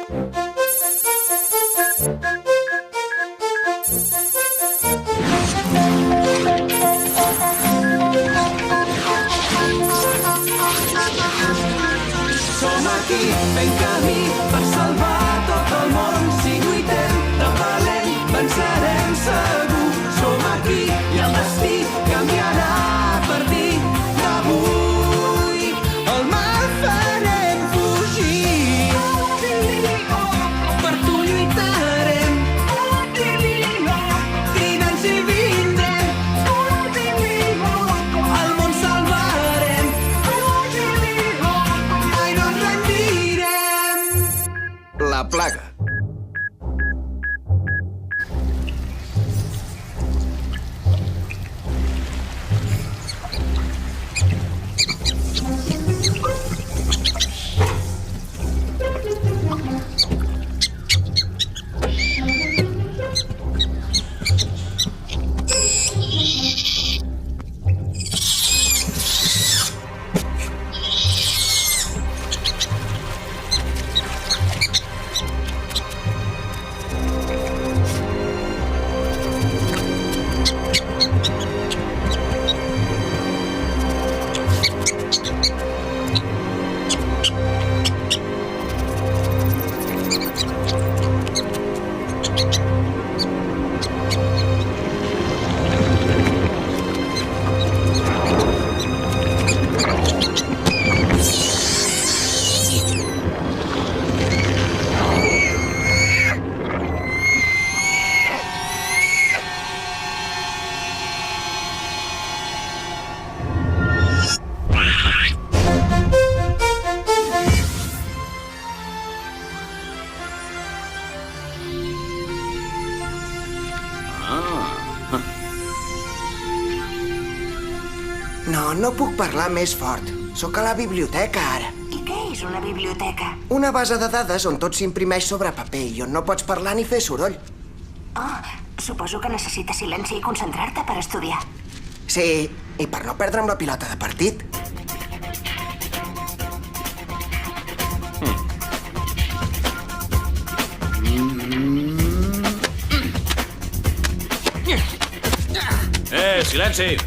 Som aquí, fent camí per salvar tot el món. Si lluitem de valent, vencerem segur. Som aquí i el destí canviarà per dir que avui el mal farem fugir. Per tu lluitarem, cridant si vindrem, el món salvarem. Mai no ens rendirem. La plaga. No puc parlar més fort. Sóc a la biblioteca, ara. I què és una biblioteca? Una base de dades on tot s'imprimeix sobre paper i on no pots parlar ni fer soroll. Oh, suposo que necessites silenci i concentrar-te per estudiar. Sí, i per no perdre'm la pilota de partit. Silenci!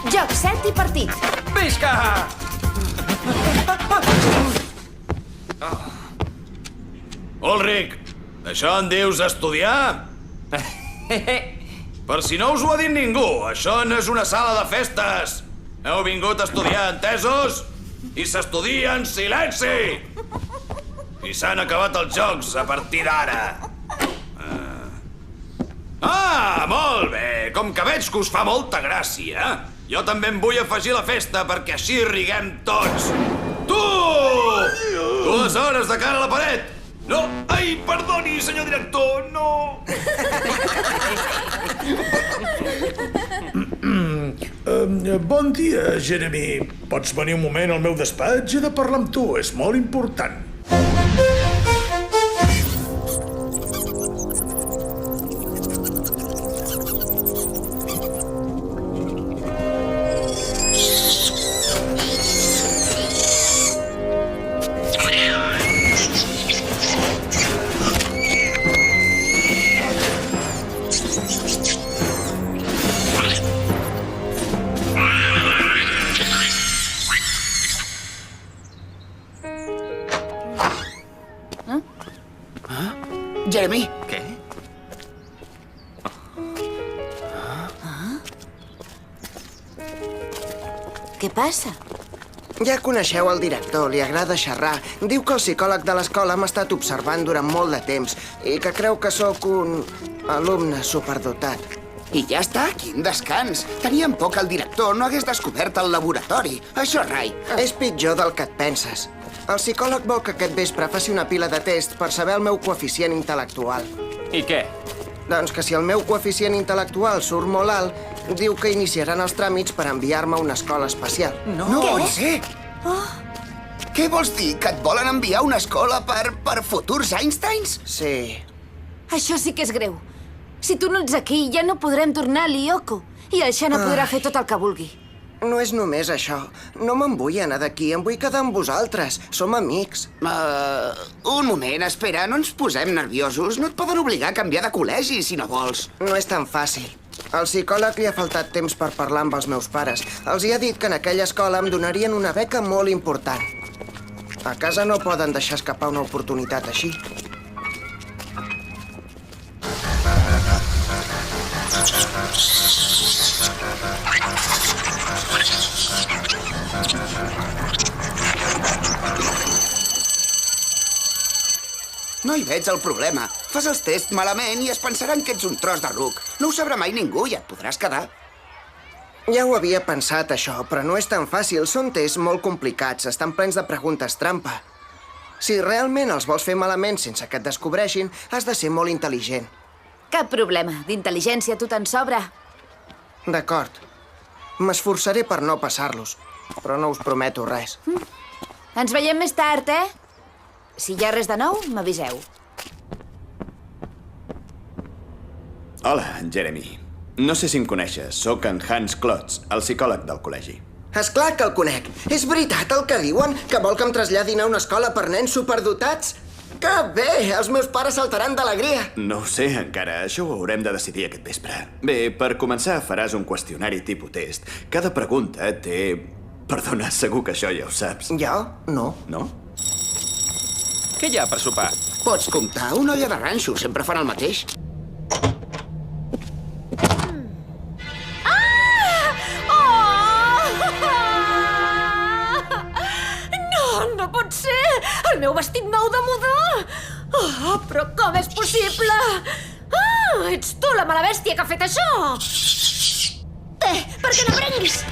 Joc, set i partit. Visca! Ulrich, això en dius estudiar? Per si no us ho ha dit ningú, això no és una sala de festes. Heu vingut a estudiar, entesos? I s'estudia en silenci! I s'han acabat els jocs a partir d'ara. Molt bé! Com que veig que us fa molta gràcia, jo també em vull afegir a la festa perquè així riguem tots. Tu! 2 hores de cara a la paret! No! Ai, perdoni, senyor director, no! Bon dia, Jeremy. Pots venir un moment al meu despatx? He de parlar amb tu, és molt important. Jeremy. Què? Què passa? Ja coneixeu el director, li agrada xerrar. Diu que el psicòleg de l'escola m'ha estat observant durant molt de temps i que creu que sóc un alumne superdotat. I ja està, quin descans. Teníem por que el director no hagués descobert el laboratori. Això, Rai. És pitjor del que et penses. El psicòleg vol que aquest vespre faci una pila de tests per saber el meu coeficient intel·lectual. I què? Doncs que si el meu coeficient intel·lectual surt molt alt, diu que iniciaran els tràmits per enviar-me a una escola especial. No pot ser! Què vols dir? Que et volen enviar a una escola per futurs Einsteins? Sí. Això sí que és greu. Si tu no ets aquí, ja no podrem tornar a Lyoko. I el Xena podrà fer tot el que vulgui. No és només això. No me'n vull anar d'aquí, em vull quedar amb vosaltres. Som amics. Un moment, espera, no ens posem nerviosos. No et poden obligar a canviar de col·legi, si no vols. No és tan fàcil. Al psicòleg li ha faltat temps per parlar amb els meus pares. Els hi ha dit que en aquella escola em donarien una beca molt important. A casa no poden deixar escapar una oportunitat així. No hi veig el problema. Fas els tests malament i es pensaran que ets un tros de ruc. No ho sabrà mai ningú i et podràs quedar. Ja ho havia pensat, això, però no és tan fàcil. Són tests molt complicats, estan plens de preguntes trampa. Si realment els vols fer malament sense que et descobreixin, has de ser molt intel·ligent. Cap problema. D'intel·ligència tu te'n sobra. D'acord. M'esforçaré per no passar-los, però no us prometo res. Ens veiem més tard, eh? Si hi ha res de nou, m'aviseu. Hola, Jeremy. No sé si em coneixes. Sóc en Hans Klotz, el psicòleg del col·legi. És clar que el conec. És veritat el que diuen? Que vol que em traslladin a una escola per nens superdotats? Que bé! Els meus pares saltaran d'alegria. No ho sé encara. Això ho haurem de decidir aquest vespre. Bé, per començar faràs un qüestionari tipus test. Cada pregunta té... Perdona, segur que això ja ho saps. Jo? No. No? Què hi ha per sopar? Pots comptar, una olla de ranxo, sempre fan el mateix. No pot ser! El meu vestit nou de moda! Oh, però com és possible? Ah, ets tu la mala bèstia que ha fet això! Per què no prenguis?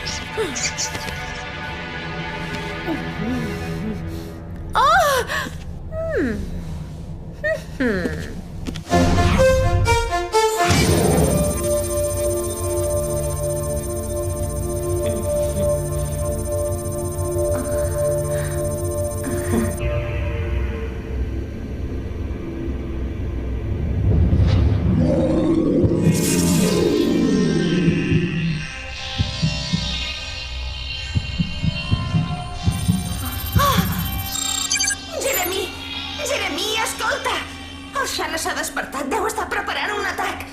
Jeremy, escolta! El Xana s'ha despertat, deu estar preparant un atac.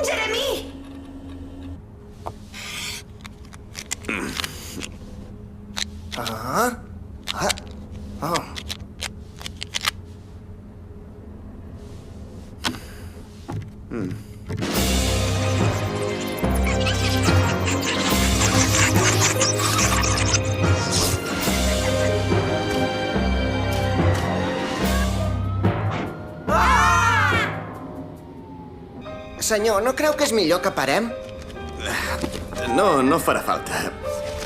Jeremy! Senyor, no creu que és millor que parem? No, no farà falta.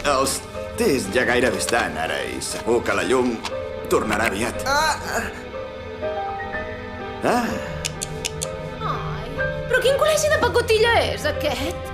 Els tests ja gairebé estan ara i segur que la llum tornarà aviat. Però quin col·legi de pacotilla és, aquest?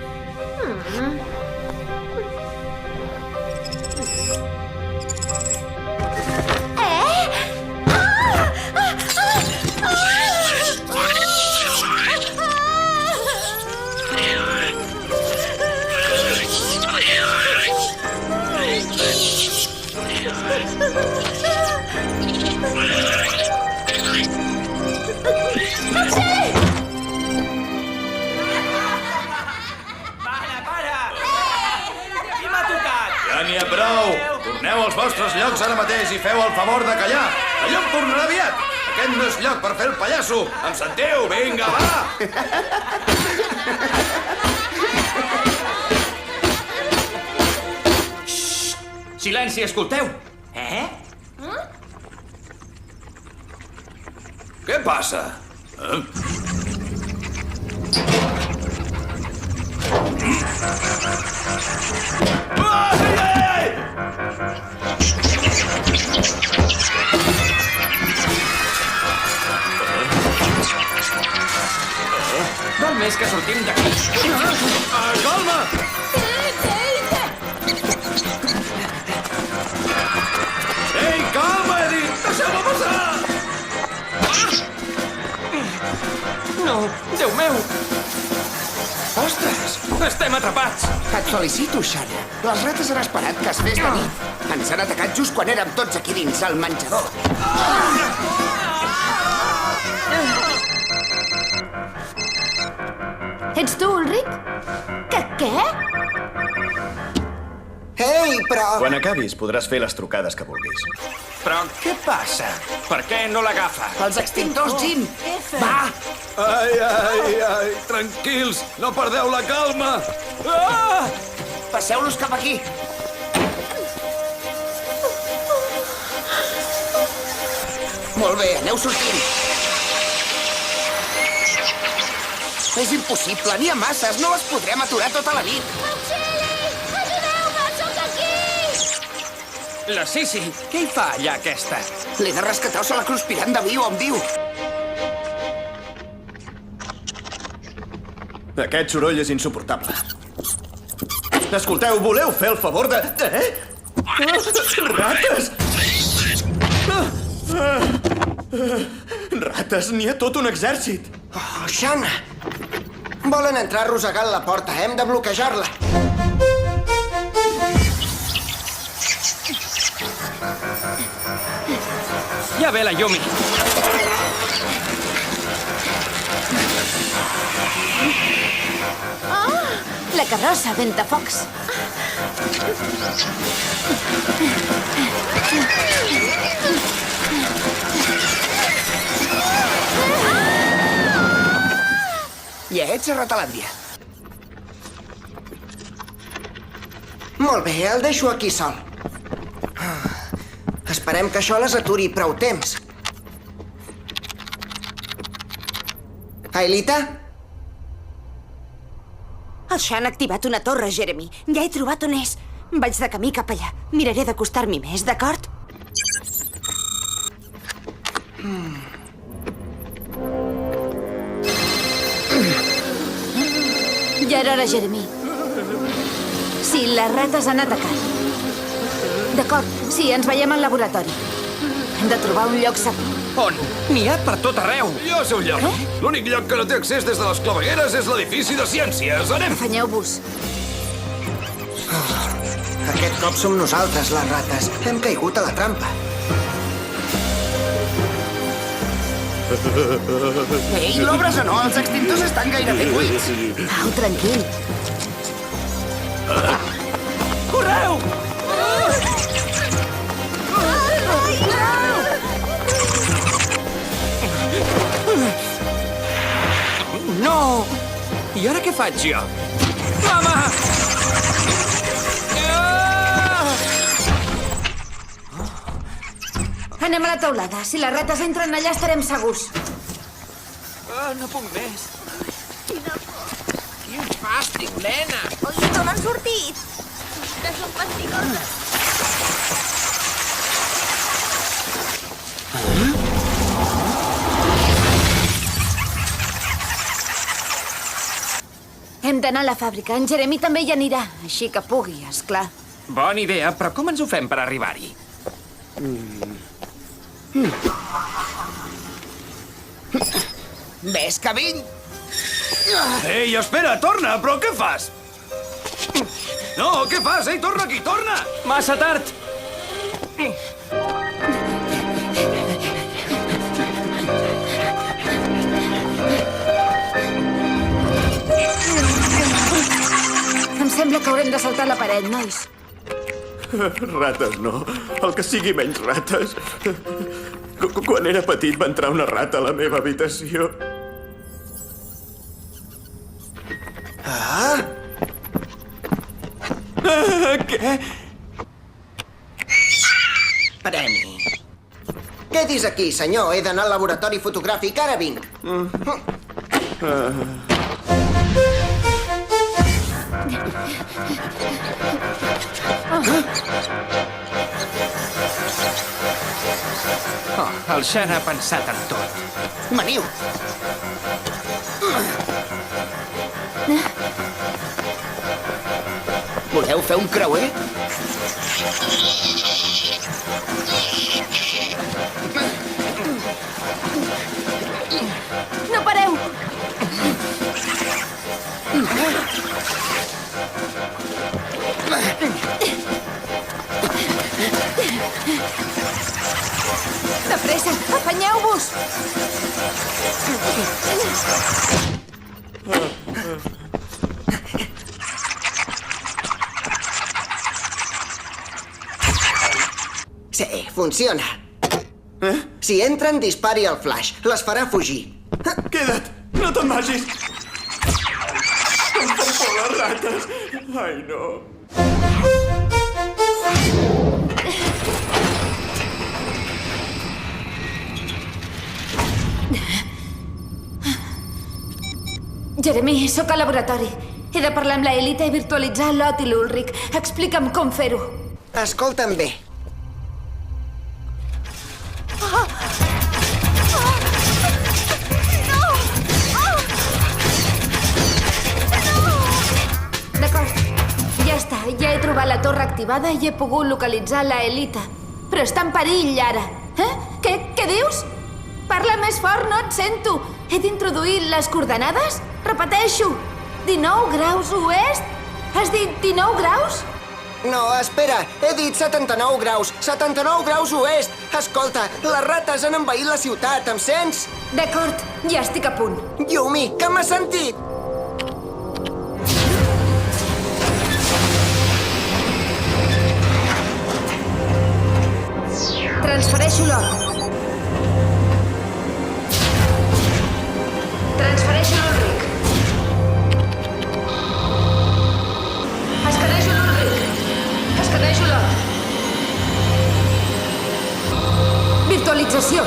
Ja n'hi ha prou! Torneu als vostres llocs ara mateix i feu el favor de callar! La llum tornarà aviat! Aquest no és lloc per fer el pallasso! Em sentiu? Vinga, va! Silenci, escolteu! Què passa? Val més que sortim d'aquí. Calma! Ei, calma, he dit! Deixeu-me passar! No, Déu meu! Ostres! Estem atrapats! Et felicito, Shanna. Les rates han esperat que es fes de nit. Ens han atacat just quan érem tots aquí dins el menjador. Ets tu, Ulrich? Que què? Ei, però... Quan acabis podràs fer les trucades que vulguis. Però què passa? Per què no l'agafa? Els extintors, Jim! Va! Ai, ai, ai, tranquils, no perdeu la calma! Ah! Passeu-los cap aquí. Molt bé, aneu sortint. És impossible, n'hi ha masses, no les podrem aturar tota la nit. La Sissi, què hi fa allà aquesta? L'he de rescatar o se la cruspiran de viu on viu. Aquest soroll és insuportable. Escolteu, voleu fer el favor de... Rates! Rates, n'hi ha tot un exèrcit. Oh, Shanna! Volen entrar arrossegant la porta, hem de bloquejar-la. Ja ve la Yumi. La carrossa Ventafocs. Ja ets a Ratalàndia. Molt bé, el deixo aquí sol. Esperem que això les aturi prou temps. Aelita? El Shan ha activat una torre, Jeremy. Ja he trobat on és. Vaig de camí cap allà. Miraré d'acostar-m'hi més, d'acord? Ja era hora, Jeremy. Sí, les rates han atacat. D'acord, sí, ens veiem al laboratori. Hem de trobar un lloc segur. On? N'hi ha per tot arreu. Jo sé un lloc. L'únic lloc que no té accés des de les clavegueres és l'edifici de ciències. Anem! Afanyeu-vos. Aquest cop som nosaltres, les rates. Hem caigut a la trampa. Ei, l'obres o no? Els extintors estan gairebé buits. Au, tranquil. Correu! No! I ara què faig jo? Mama! Anem a la teulada. Si les rates entren allà estarem segurs. No puc més. Quin fàstic, nena! Oi, com han sortit? Que són fastigoses. Hem d'anar a la fàbrica. En Jeremy també hi anirà, així que pugui, és clar. Bona idea, però com ens ho fem per arribar-hi? Ves que vinc? Ei, espera, torna, però què fas? No, què fas? Ei, torna aquí, torna! Massa tard! Em sembla que haurem de saltar la paret, nois. Rates no. El que sigui menys rates. Quan era petit va entrar una rata a la meva habitació. Què? Premi. Quedis aquí, senyor. He d'anar al laboratori fotogràfic. Ara vinc. Oh, el Shan ha pensat en tot. Veniu. Voleu fer un creuer? No pareu! De pressa, afanyeu-vos! Sí, funciona. Si entren, dispari el flash. Les farà fugir. Queda't! No te'n vagis! Em fan por les rates! Ai, no. Jeremy, sóc al laboratori. He de parlar amb la Elita i virtualitzar l'Ot i l'Ulric. Explica'm com fer-ho. Escolta'm bé. D'acord. Ja està. Ja he trobat la torre activada i he pogut localitzar la Elita. Però està en perill, ara. Què dius? Parla més fort, no et sento. He d'introduir les coordenades? Repeteixo. 19 graus oest? Has dit 19 graus? No, espera. He dit 79 graus. 79 graus oest. Escolta, les rates han envaït la ciutat, em sents? D'acord, ja estic a punt. Yumi, que m'has sentit? Transfereixo l'or. Transfereixo l'Ulric. Escanejo l'Ulric. Escanejo l'or. Virtualització.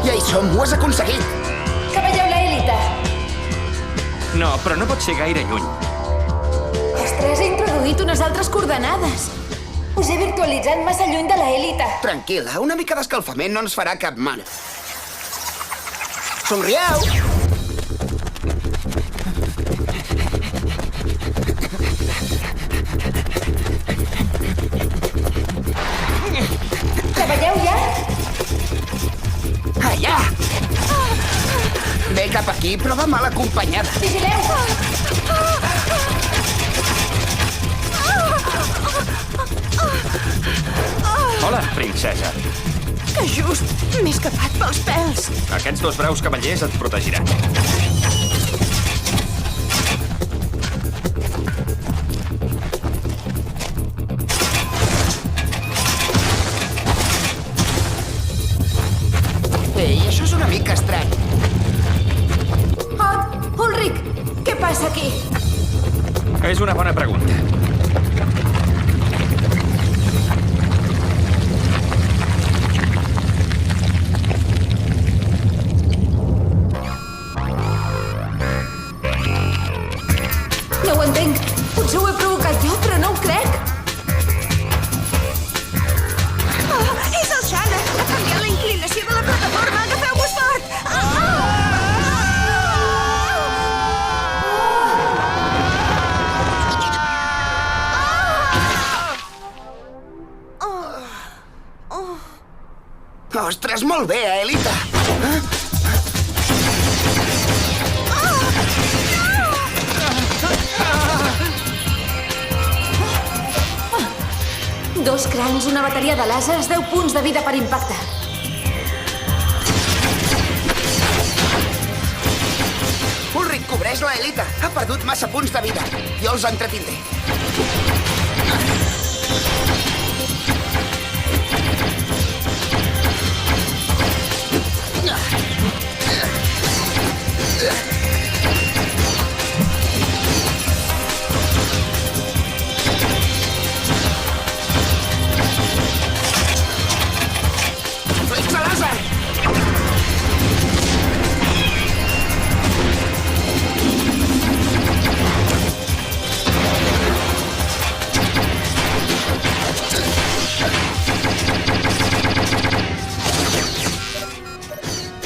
Ja hi som, ho has aconseguit! Que veieu la Elita? No, però no pot ser gaire lluny. Ostres, he introduït unes altres coordenades. Us he virtualitzat massa lluny de la Elita. Tranquil·la, una mica d'escalfament no ens farà cap mal. Somrieu! Que veieu ja? Allà! Ve cap aquí, però va mal acompanyada. Vigileu! Hola, princesa. Que just m'he escapat pels pèls. Aquests dos braus cavallers et protegiran. Ei, això és una mica estrany. Ulric, què passa aquí? És una bona pregunta. No ho entenc. Potser ho he provocat jo, però no ho crec. És el Shanna! Ha canviat la inclinació de la plataforma! Agafeu-vos fort! Ostres, molt bé, Elita! Dos crancs, una bateria de làsers, 10 punts de vida per impacte. Ulric, cobreix la Elita. Ha perdut massa punts de vida. Jo els entretindré. Fletxa làser!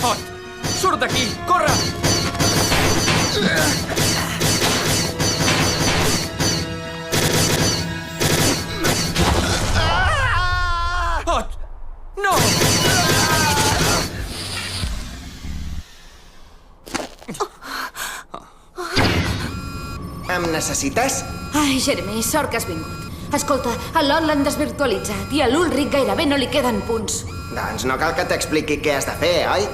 Ot, surt d'aquí! Corre! necessites? Ai, Jeremy, sort que has vingut. Escolta, a l'Ol l'han desvirtualitzat i a l'Ulrich gairebé no li queden punts. Doncs no cal que t'expliqui què has de fer, oi?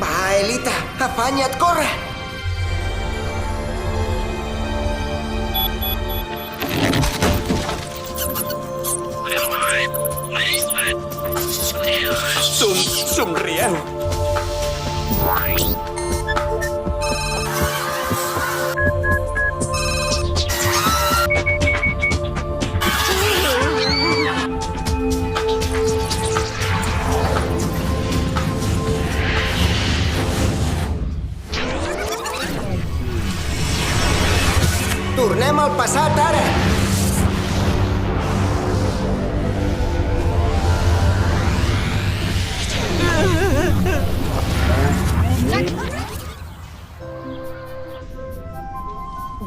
Va, Elita, afanya't, corre! Somrieu! Tornem al passat, ara!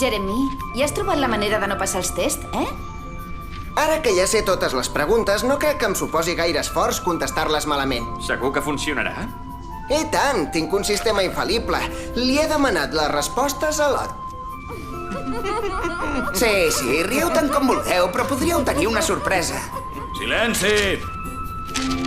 Jeremy, ja has trobat la manera de no passar els tests, eh? Ara que ja sé totes les preguntes, no crec que em suposi gaire esforç contestar-les malament. Segur que funcionarà? I tant, tinc un sistema infal·lible. Li he demanat les respostes a l'Ot. Sí, rieu tant com vulgueu, però podríeu tenir una sorpresa. Silenci!